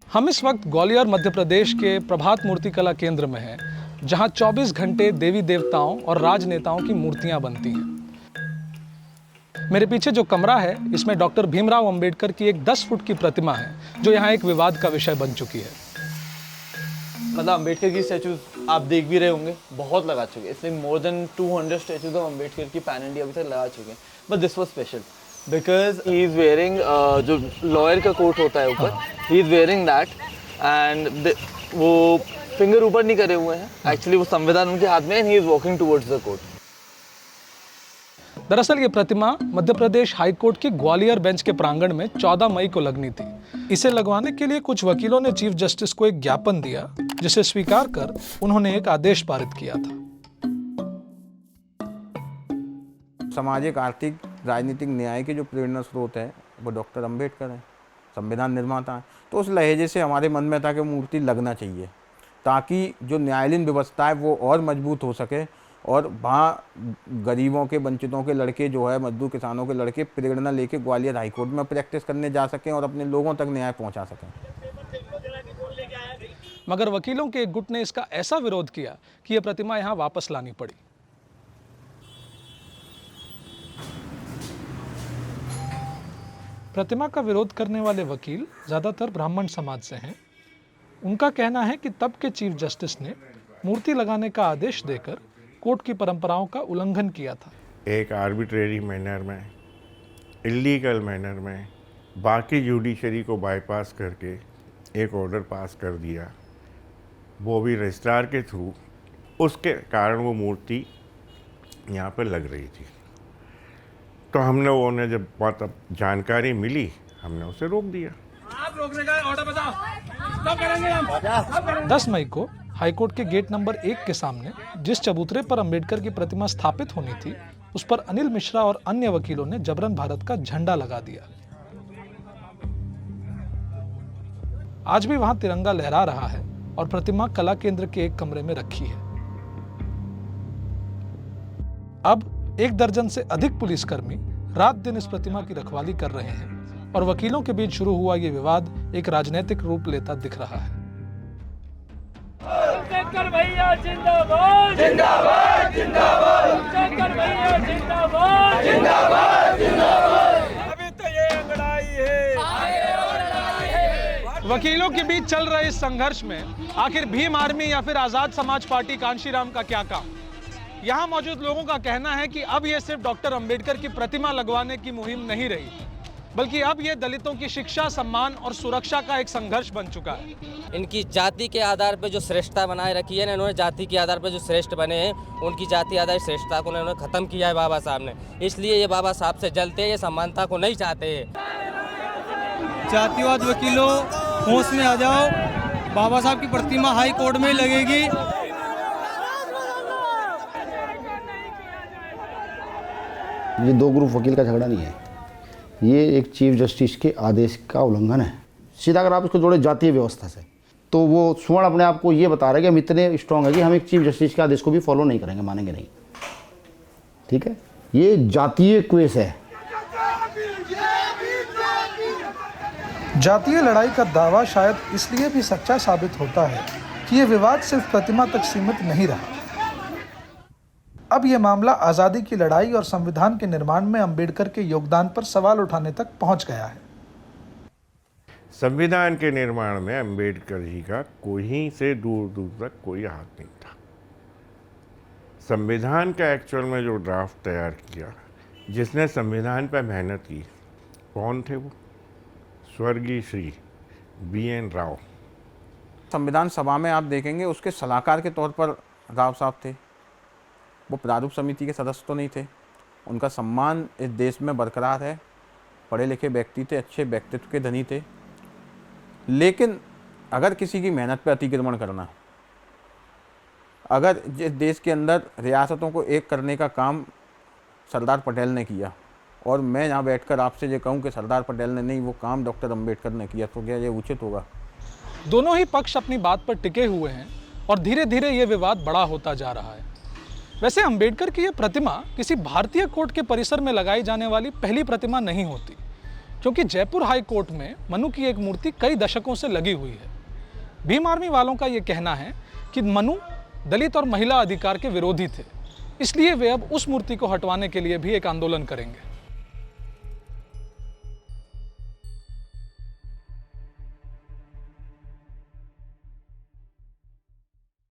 हम इस वक्त ग्वालियर मध्य प्रदेश के प्रभात मूर्ति कला केंद्र में हैं, जहां 24 घंटे देवी देवताओं और राजनेताओं की मूर्तियां बनती हैं। मेरे पीछे जो कमरा है, इसमें डॉक्टर भीमराव अंबेडकर की एक 10 फुट की प्रतिमा है, जो यहाँ एक विवाद का विषय बन चुकी है। मतलब अंबेडकर की स्टैचूज आप देख भी रहे होंगे, बहुत लगा चुके हैं। इसलिए more than 200 statues of Ambedkar की पैन इंडिया अभी तक लगा चुके हैं। But this was special because he is wearing जो लॉयर का कोट होता है ऊपर, he is wearing that and वो फिंगर ऊपर नहीं करे हुए हैं। एक्चुअली वो संविधान उनके हाथ में है and he is walking towards the court. दरअसल ये प्रतिमा मध्य प्रदेश हाईकोर्ट की ग्वालियर बेंच के प्रांगण में 14 मई को लगनी थी। इसे लगवाने के लिए कुछ वकीलों ने चीफ जस्टिस को एक ज्ञापन दिया, जिसे स्वीकार कर उन्होंने एक आदेश पारित किया था। सामाजिक, आर्थिक, राजनीतिक न्याय के जो प्रेरणा स्रोत है वो डॉक्टर अंबेडकर हैं, संविधान निर्माता हैं। तो उस लहजे से हमारे मन में था कि मूर्ति लगना चाहिए, ताकि जो न्यायालयीन व्यवस्था है वो और मजबूत हो सके और वहाँ गरीबों के, वंचितों के लड़के जो है, मजदूर किसानों के लड़के प्रेरणा लेके ग्वालियर हाईकोर्ट में प्रैक्टिस करने जा सकें और अपने लोगों तक न्याय पहुँचा सकें। मगर वकीलों के एक गुट ने इसका ऐसा विरोध किया कि यह प्रतिमा यहाँ वापस लानी पड़ी। प्रतिमा का विरोध करने वाले वकील ज्यादातर ब्राह्मण समाज से हैं। उनका कहना है कि तब के चीफ जस्टिस ने मूर्ति लगाने का आदेश देकर कोर्ट की परंपराओं का उल्लंघन किया था। एक आर्बिट्रेरी मैनर में, इलीगल मैनर में बाकी जुडिशरी को बाईपास करके एक ऑर्डर पास कर दिया, वो भी रजिस्ट्रार के थ्रू। उसके कारण वो मूर्ति यहाँ पर लग रही थी। तो हम लोगों ने जब बहुत जानकारी मिली, हमने उसे रोक दिया। आप रोकने का ऑर्डर बताओ, कब करेंगे हम? 10 मई को हाईकोर्ट के गेट नंबर 1 के सामने जिस चबूतरे पर अंबेडकर की प्रतिमा स्थापित होनी थी, उस पर अनिल मिश्रा और अन्य वकीलों ने जबरन भारत का झंडा लगा दिया। आज भी वहां तिरंगा लहरा रहा है और प्रतिमा कला केंद्र के एक कमरे में रखी है। अब 1 दर्जन से अधिक पुलिसकर्मी रात दिन इस प्रतिमा की रखवाली कर रहे हैं और वकीलों के बीच शुरू हुआ ये विवाद एक राजनीतिक रूप लेता दिख रहा है। अंबेडकर भैया जिंदाबाद जिंदाबाद जिंदाबाद, अंबेडकर भैया जिंदाबाद जिंदाबाद जिंदाबाद। अभी तो ये लड़ाई है, आगे और लड़ाई है। वकीलों के बीच चल रहे इस संघर्ष में आखिर भीम आर्मी या फिर आजाद समाज पार्टी कांशीराम का क्या काम? यहाँ मौजूद लोगों का कहना है कि अब यह सिर्फ डॉक्टर अंबेडकर की प्रतिमा लगवाने की मुहिम नहीं रही, बल्कि अब यह दलितों की शिक्षा, सम्मान और सुरक्षा का एक संघर्ष बन चुका है। इनकी जाति के आधार पर जो श्रेष्ठता बनाए रखी है ना, इन्होंने जाति के आधार पर जो श्रेष्ठ बने हैं, उनकी जाति आधारित श्रेष्ठता को इन्होंने खत्म किया है बाबा साहब ने। इसलिए ये बाबा साहब से जलते हैं, ये समानता को नहीं चाहते हैं। जातिवाद वकीलों, होश में आ जाओ, बाबा साहब की प्रतिमा हाई कोर्ट में लगेगी। ये 2 ग्रुप वकील का झगड़ा नहीं है, ये एक चीफ जस्टिस के आदेश का उल्लंघन है। सीधा अगर आप इसको जोड़े जातीय व्यवस्था से, तो वो स्वर्ण अपने आप को ये बता रहे कि हम इतने स्ट्रांग है कि हम एक चीफ जस्टिस के आदेश को भी फॉलो नहीं करेंगे, मानेंगे नहीं। ठीक है, ये जातीय क्वेश है। जातीय लड़ाई का दावा शायद इसलिए भी सच्चा साबित होता है कि ये विवाद सिर्फ प्रतिमा तक सीमित नहीं रहा। अब ये मामला आज़ादी की लड़ाई और संविधान के निर्माण में अंबेडकर के योगदान पर सवाल उठाने तक पहुंच गया है। संविधान के निर्माण में अंबेडकर जी का कोई से दूर दूर तक कोई हाथ नहीं था। संविधान का एक्चुअल में जो ड्राफ्ट तैयार किया, जिसने संविधान पर मेहनत की, कौन थे वो? स्वर्गीय श्री BN राव। संविधान सभा में आप देखेंगे उसके सलाहकार के तौर पर राव साहब थे। वो प्रारूप समिति के सदस्य तो नहीं थे। उनका सम्मान इस देश में बरकरार है। पढ़े लिखे व्यक्ति थे, अच्छे व्यक्तित्व के धनी थे। लेकिन अगर किसी की मेहनत पर अतिक्रमण करना, अगर जिस देश के अंदर रियासतों को एक करने का काम सरदार पटेल ने किया, और मैं यहाँ बैठकर आपसे ये कहूँ कि सरदार पटेल ने नहीं, वो काम डॉक्टर अंबेडकर ने किया, तो क्या ये उचित होगा? दोनों ही पक्ष अपनी बात पर टिके हुए हैं और धीरे धीरे ये विवाद बड़ा होता जा रहा है। वैसे अंबेडकर की यह प्रतिमा किसी भारतीय कोर्ट के परिसर में लगाई जाने वाली पहली प्रतिमा नहीं होती। क्योंकि जयपुर हाई कोर्ट में मनु की एक मूर्ति कई दशकों से लगी हुई है। भीम आर्मी वालों का ये कहना है कि मनु दलित और महिला अधिकार के विरोधी थे, इसलिए वे अब उस मूर्ति को हटवाने के लिए भी एक आंदोलन करेंगे।